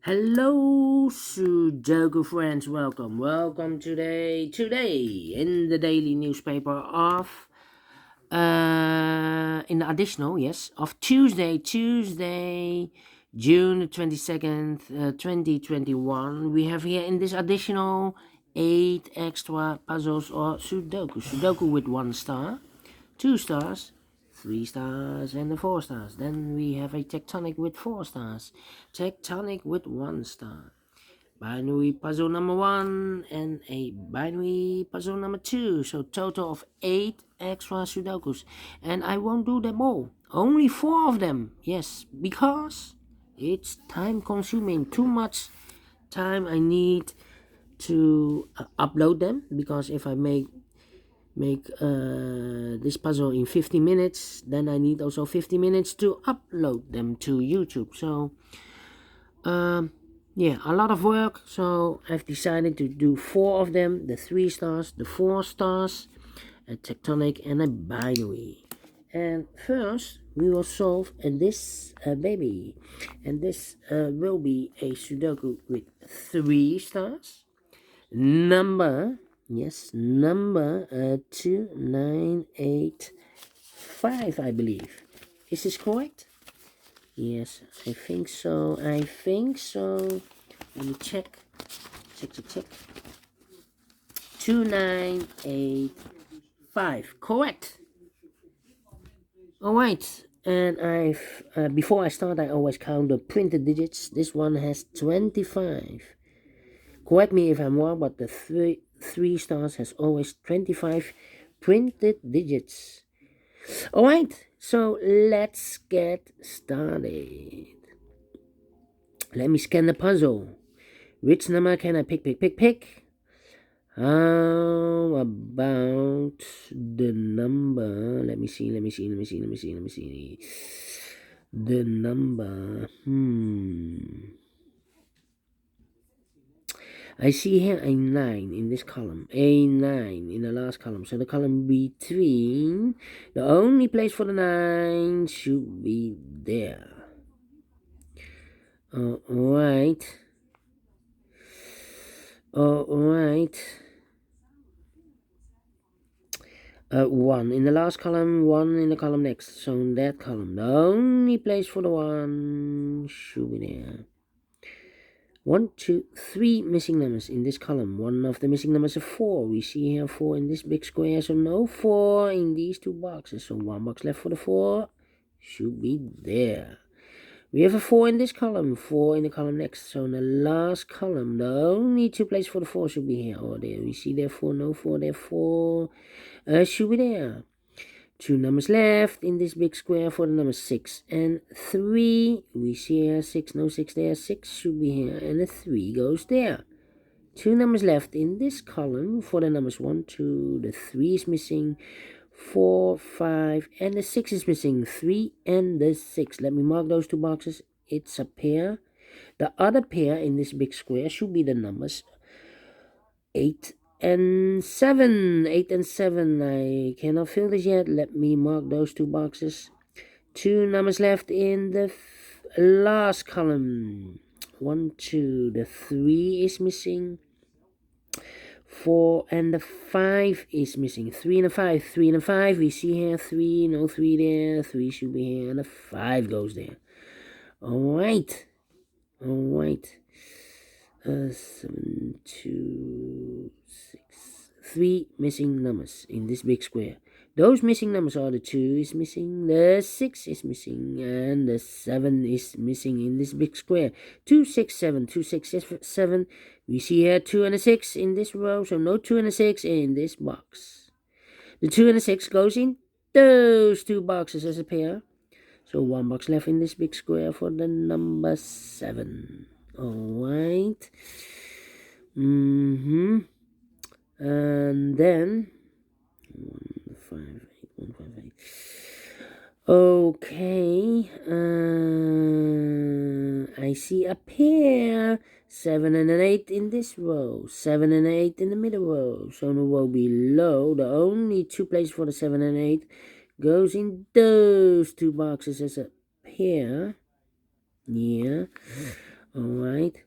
Hello, Sudoku friends. Welcome today in the daily newspaper of in the additional of Tuesday, June the 22nd, 2021. We have here in this additional 8 extra puzzles or Sudoku with 1 star, 2 stars, 3 stars, and the 4 stars. Then we have a tectonic with 4 stars, tectonic with 1 star, binary puzzle number 1, and a binary puzzle number 2. So total of 8 extra Sudokus. And I won't do them all. Only 4 of them. Yes, because it's time consuming. Too much time I need to upload them, because if I make this puzzle in 50 minutes, then I need also 50 minutes to upload them to YouTube. So yeah, a lot of work. So I've decided to do 4 of them: the 3 stars, the 4 stars, a tectonic, and a binary. And first we will solve this baby, and this will be a Sudoku with 3 stars, number 2985, I believe. Is this correct? Yes, I think so. Let me check. 2985, correct. All right. And I've before I start, I always count the printed digits. This one has 25. Correct me if I'm wrong, but the three stars has always 25 printed digits. All right, so let's get started. Let me scan the puzzle. Which number can I pick? How about the number? Let me see. The number. I see here a 9 in this column, a 9 in the last column. So the column between, the only place for the 9 should be there. Alright. 1 in the last column, 1 in the column next. So in that column, the only place for the 1 should be there. 1, 2, 3 missing numbers in this column. One of the missing numbers is 4. We see here 4 in this big square, so no 4 in these 2 boxes. So 1 box left for the 4 should be there. We have a 4 in this column, 4 in the column next. So in the last column, the only 2 places for the 4 should be here or there. We see there 4, no 4, there 4 should be there. 2 numbers left in this big square for the numbers 6 and 3. We see here 6, no 6 there, 6 should be here, and the 3 goes there. 2 numbers left in this column for the numbers 1, 2, the 3 is missing, 4, 5, and the 6 is missing, 3 and the 6. Let me mark those 2 boxes. It's a pair. The other pair in this big square should be the numbers 8 and 7. 8 and 7. I cannot fill this yet. Let me mark those 2 boxes. 2 numbers left in the last column. 1, 2. The 3 is missing. 4 and the 5 is missing. 3 and the 5. 3 and the 5. We see here 3. No 3 there. 3 should be here. And the 5 goes there. Alright. 7, 2, 6. 3 missing numbers in this big square. Those missing numbers are the 2 is missing, the 6 is missing, and the 7 is missing in this big square. 2, 6, 7, 2, 6, 7. We see here 2 and a 6 in this row, so no 2 and a 6 in this box. The 2 and a 6 goes in those 2 boxes as a pair. So 1 box left in this big square for the number 7. Alright. And then 158. Okay. I see a pair. 7 and an 8 in this row. 7 and an 8 in the middle row. So in the row below, the only 2 places for the 7 and 8 goes in those 2 boxes as a pair. Yeah. Alright.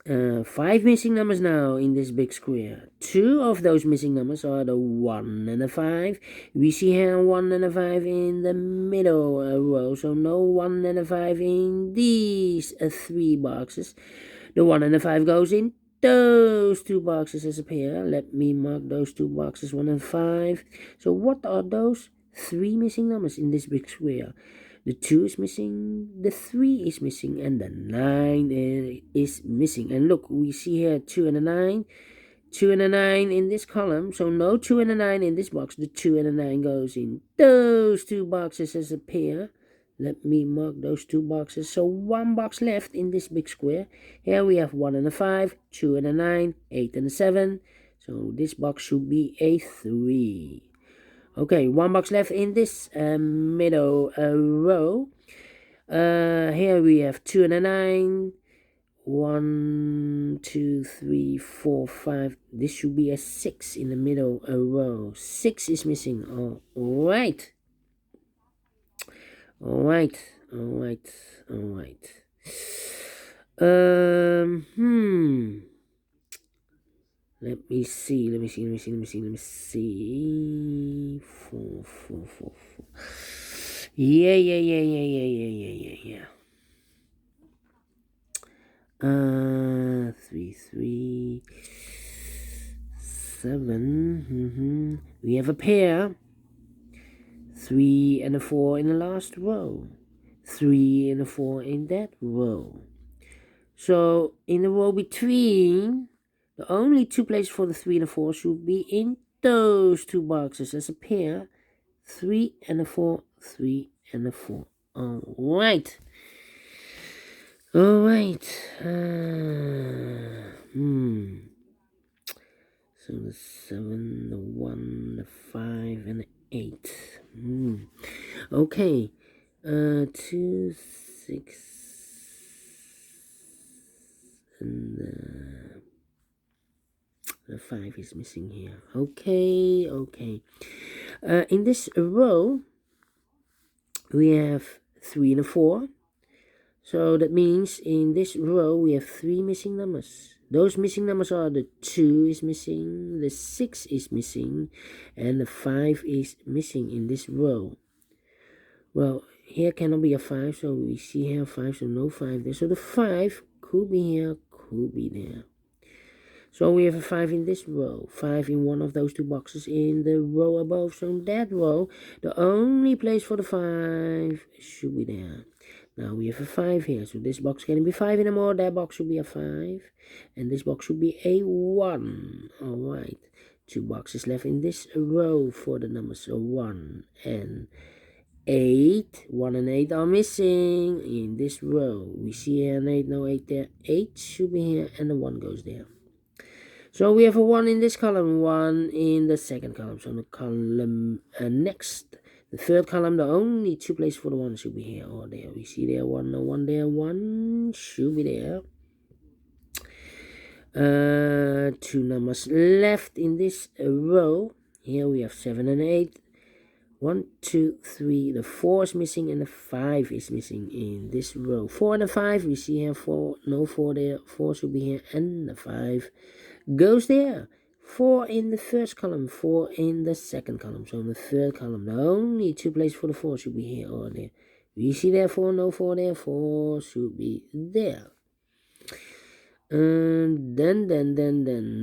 5 missing numbers now in this big square. 2 of those missing numbers are the 1 and the 5. We see here 1 and a 5 in the middle row, so no 1 and a 5 in these 3 boxes. The 1 and the 5 goes in those 2 boxes as a pair. Let me mark those 2 boxes, 1 and 5. So what are those 3 missing numbers in this big square? The 2 is missing, the 3 is missing, and the 9 is missing. And look, we see here 2 and a 9. 2 and a 9 in this column, so no 2 and a 9 in this box. The 2 and a 9 goes in those 2 boxes as a pair. Let me mark those 2 boxes. So 1 box left in this big square. Here we have 1 and a 5, 2 and a 9, 8 and a 7. So this box should be a 3. Okay, 1 box left in this middle row. Here we have 2 and a 9. 1, 2, 3, 4, 5. This should be a 6 in the middle row. 6 is missing. Alright. Alright. Let me see. 4. Yeah. 3, 7. We have a pair. 3 and a 4 in the last row. 3 and a 4 in that row. So in the row between, the only 2 places for the 3 and the 4 should be in those 2 boxes as a pair. 3 and a 4, 3 and a 4. Alright. So the 7, the 1, the 5, and the 8. Okay. 2, 6, and the 5 is missing here. Okay. In this row, we have 3 and a 4. So that means in this row we have 3 missing numbers. Those missing numbers are the 2 is missing, the 6 is missing, and the 5 is missing in this row. Well, here cannot be a 5, so we see here 5, so no 5 there. So the 5 could be here, could be there. So we have a 5 in this row, 5 in one of those 2 boxes in the row above. So in that row, the only place for the 5 should be there. Now we have a 5 here, so this box can be 5 anymore. That box should be a 5, and this box should be a 1. Alright, 2 boxes left in this row for the numbers 1 and 8. 1 and 8 are missing in this row. We see here an 8, no 8 there. 8 should be here, and the 1 goes there. So we have a 1 in this column, 1 in the second column. So the column next, the third column, the only 2 places for the 1 should be here or there. We see there 1, no 1 there, 1 should be there. 2 numbers left in this row. Here we have 7 and 8. 1, 2, 3. The 4 is missing and the 5 is missing in this row. 4 and the 5. We see here 4, no 4 there. 4 should be here and the 5 goes there. 4 in the first column, 4 in the second column. So in the third column, the only 2 places for the 4 should be here or there. We see there 4, no 4 there, 4 should be there. And then,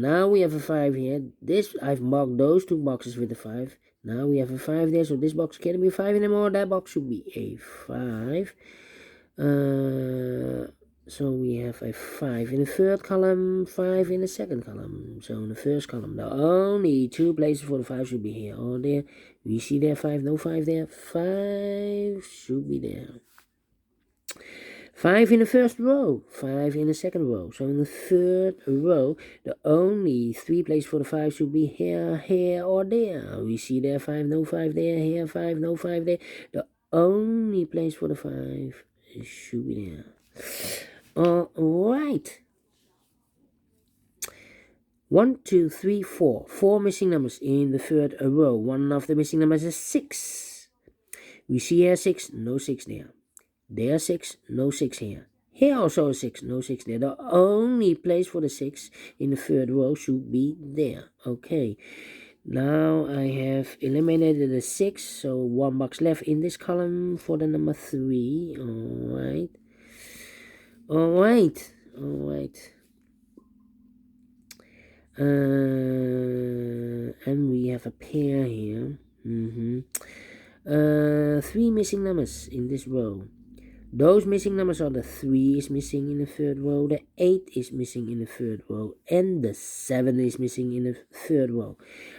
now we have a 5 here. This, I've marked those 2 boxes with a 5. Now we have a 5 there, so this box can't be 5 anymore. That box should be a 5. So we have a 5 in the third column, 5 in the second column. So in the first column, the only 2 places for the 5 should be here or there. We see there 5, no 5 there. 5 should be there. 5 in the first row, 5 in the second row. So in the third row, the only 3 places for the 5 should be here, or there. We see there 5, no 5 there, here 5, no 5 there. The only place for the 5 should be there. Alright. 1, 2, 3, 4. 4 missing numbers in the third row. One of the missing numbers is 6. We see here 6, no 6 there. There 6, no 6 here. Here also a 6, no 6 there. The only place for the 6 in the third row should be there. Okay, now I have eliminated the 6, so 1 box left in this column for the number 3. Alright. And we have a pair here. 3 missing numbers in this row. Those missing numbers are the 3 is missing in the third row, the 8 is missing in the third row, and the 7 is missing in the third row.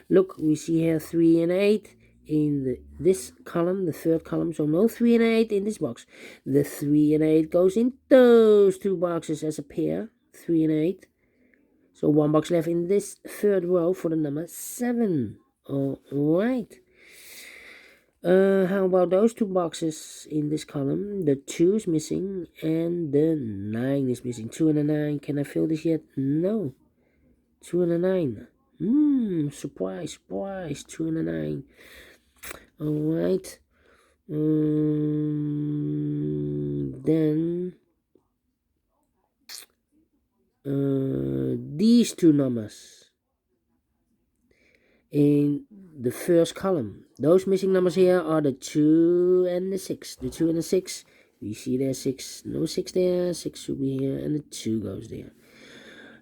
Look, we see here 3 and 8 in this column, the third column, so no 3 and 8 in this box. The 3 and 8 goes in those two boxes as a pair, 3 and 8. So 1 box left in this third row for the number 7. Alright. How about those two boxes in this column? The 2 is missing and the 9 is missing. 2 and a 9. Can I fill this yet? No. 2 and a 9. Surprise. 2 and a 9. Alright. Then these two numbers in the first column. Those missing numbers here are the 2 and the 6. The 2 and the 6, we see there 6, no 6 there, 6 should be here, and the 2 goes there.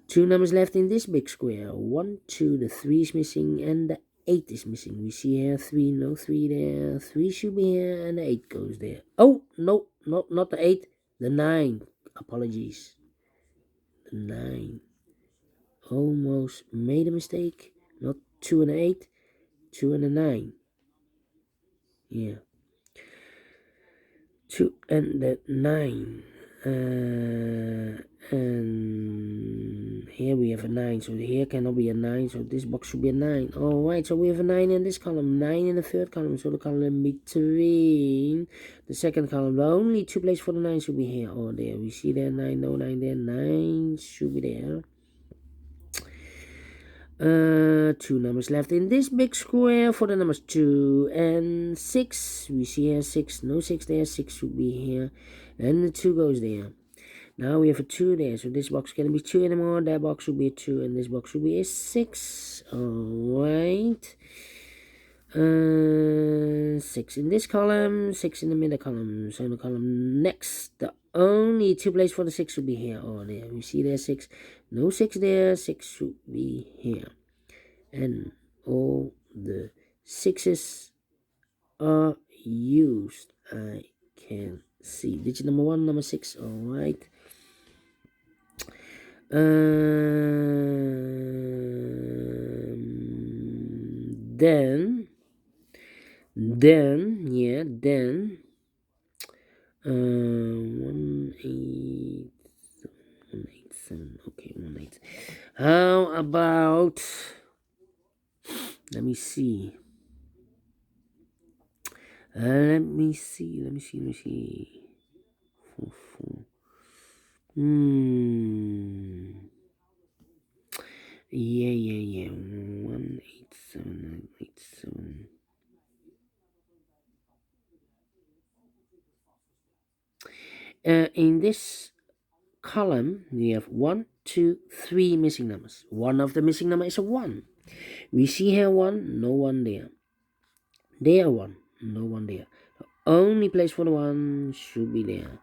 2 numbers left in this big square. 1, 2, the 3 is missing, and the 8 is missing. We see here 3, no 3 there, 3 should be here, and the 8 goes there. Oh, no, not the 8, the 9. Apologies. The 9. Almost made a mistake. Not 2 and 8, 2 and 9. Yeah. 2 and the 9. And here we have a 9, so here cannot be a 9, so this box should be a 9. Alright, so we have a 9 in this column, 9 in the third column, so the column between the second column, the only 2 places for the 9 should be here or there. We see there 9, no 9 there, 9 should be there. 2 numbers left in this big square for the numbers 2 and 6. We see here 6, no 6 there, 6 should be here, and the 2 goes there. Now we have a 2 there, so this box can't be 2 anymore, that box should be a 2, and this box should be a 6. Alright. 6 in this column, 6 in the middle column, so in the column next, the only 2 places for the 6 should be here or there. We see there 6, no 6 there, 6 should be here. And all the 6s are used. I can see. Digit number 1, number 6, alright. Then 187, okay, 18. How about, let me see. Let me see. Yeah. 187, 187. In this column, we have 1, 2, 3 missing numbers. One of the missing numbers is a 1. We see here 1, no 1 there. There 1, no 1 there. The only place for the 1 should be there.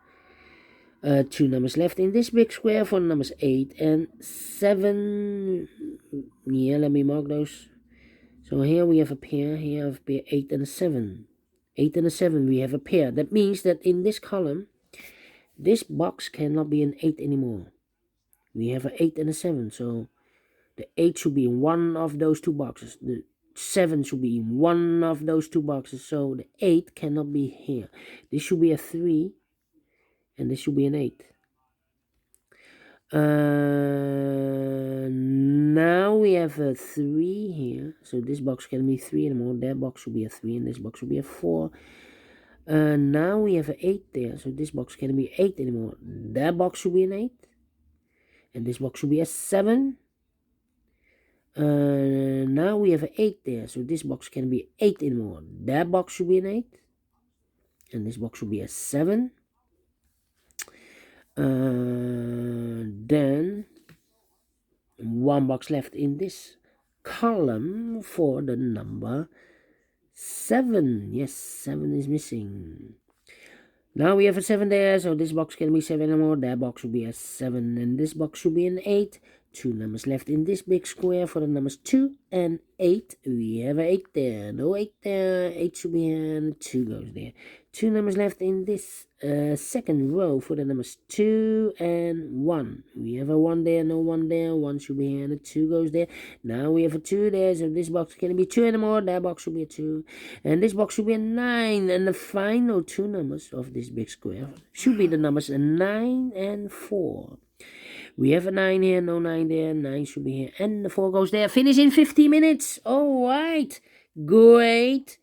2 numbers left in this big square for numbers 8 and 7. Yeah, let me mark those. So here we have a pair. Here I have a pair 8 and a 7. 8 and a 7, we have a pair. That means that in this column, this box cannot be an 8 anymore. We have an 8 and a 7, so the 8 should be in one of those two boxes. The 7 should be in one of those two boxes, so the 8 cannot be here. This should be a 3, and this should be an 8. Now we have a 3 here, so this box can be 3 anymore. That box should be a 3, and this box should be a 4. Now we have an 8 there, so this box can't be 8 anymore. That box should be an 8, and this box should be a 7. Now we have an 8 there, so this box can't be 8 anymore. That box should be an 8, and this box should be a 7. Then one box left in this column for the number 7. Yes, 7 is missing. Now we have a 7 there, so this box can be 7 or more. That box should be a 7, and this box should be an 8. 2 numbers left in this big square for the numbers 2 and 8. We have an 8 there. No 8 there. 8 should be here, and 2 goes there. 2 numbers left in this second row for the numbers 2 and 1. We have a 1 there, no 1 there. 1 should be here, and a 2 goes there. Now we have a 2 there, so this box can be 2 anymore. That box should be a 2. And this box should be a 9. And the final 2 numbers of this big square should be the numbers 9 and 4. We have a 9 here, no 9 there. 9 should be here, and the 4 goes there. Finish in 50 minutes. All right. Great.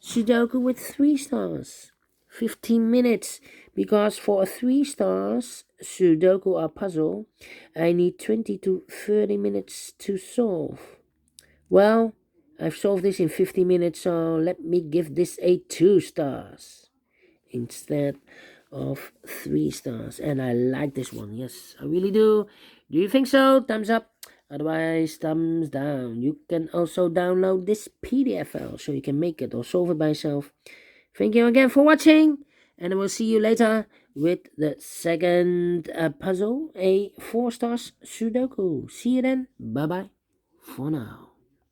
Sudoku with 3 stars. 15 minutes. Because for a 3 stars Sudoku or puzzle, I need 20 to 30 minutes to solve. Well, I've solved this in 50 minutes, so let me give this a 2 stars instead of 3 stars. And I like this one. Yes, I really do. Do you think so? Thumbs up. Otherwise, thumbs down. You can also download this PDF file so you can make it or solve it by yourself. Thank you again for watching, and I will see you later with the second puzzle, a 4 stars Sudoku. See you then. Bye bye for now.